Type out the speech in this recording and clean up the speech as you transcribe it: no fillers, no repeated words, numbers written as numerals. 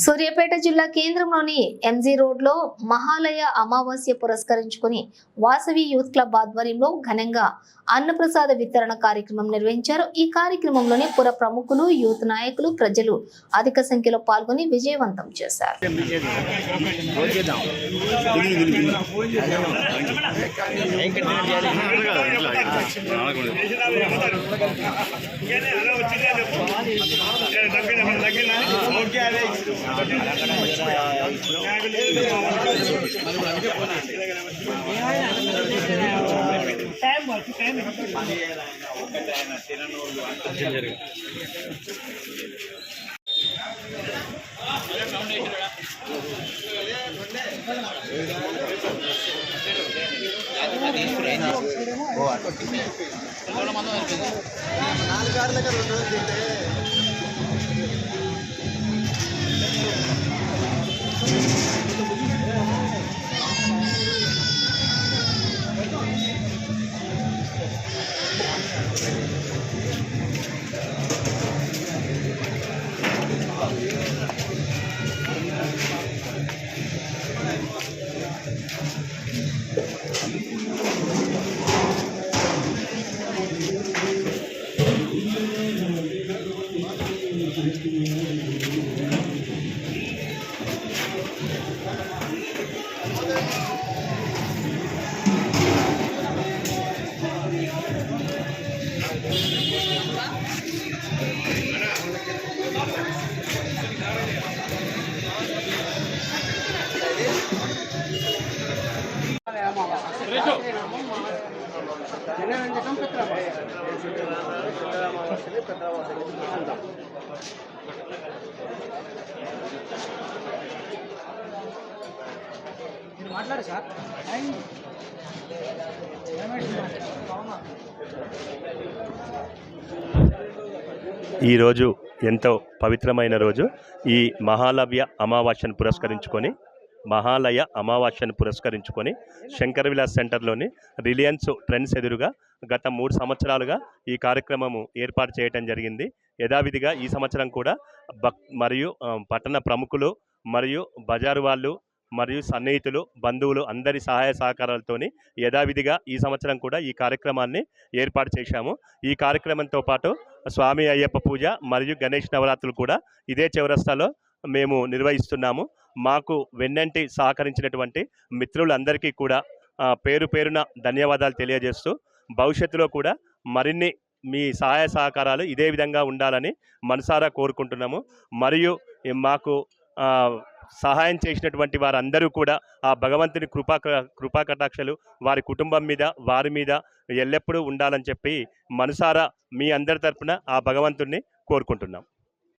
సూర్యాపేట జిల్లా కేంద్రంలోని ఎంజీ రోడ్లో మహాలయ అమావాస్య పురస్కరించుకుని వాసవి యూత్ క్లబ్ ఆధ్వర్యంలో ఘనంగా అన్నప్రసాద వితరణ కార్యక్రమం నిర్వహించారు. ఈ కార్యక్రమంలోని పుర ప్రముఖులు, యూత్ నాయకులు, ప్రజలు అధిక సంఖ్యలో పాల్గొని విజయవంతం చేశారు. మాట్లాడు సార్. ఈరోజు ఎంతో పవిత్రమైన రోజు. ఈ మహాలయ అమావాస్యను పురస్కరించుకొని శంకర్ విలాస్ సెంటర్లోని రిలయన్స్ ట్రెండ్స్ ఎదురుగా గత 3 సంవత్సరాలుగా ఈ కార్యక్రమము ఏర్పాటు చేయడం జరిగింది. యథావిధిగా ఈ సంవత్సరం కూడా మరియు పట్టణ ప్రముఖులు మరియు బజారు వాళ్ళు మరియు సన్నిహితులు, బంధువులు అందరి సహాయ సహకారాలతోని యథావిధిగా ఈ సంవత్సరం కూడా ఈ కార్యక్రమాన్ని ఏర్పాటు చేశాము. ఈ కార్యక్రమంతో పాటు స్వామి అయ్యప్ప పూజ మరియు గణేష్ నవరాత్రులు కూడా ఇదే చౌరస్తాలో మేము నిర్వహిస్తున్నాము. మాకు వెన్నంటి సహకరించినటువంటి మిత్రులందరికీ కూడా పేరు పేరున ధన్యవాదాలు తెలియజేస్తూ భవిష్యత్తులో కూడా మరిన్ని మీ సహాయ సహకారాలు ఇదే విధంగా ఉండాలని మనసారా కోరుకుంటున్నాము. మరియు మాకు సహాయం చేసినటువంటి వారందరూ కూడా ఆ భగవంతుని కృపా కటాక్షలు వారి కుటుంబం మీద, వారి మీద ఎల్లప్పుడూ ఉండాలని చెప్పి మనసారా మీ అందరి తరపున ఆ భగవంతుణ్ణి కోరుకుంటున్నాం.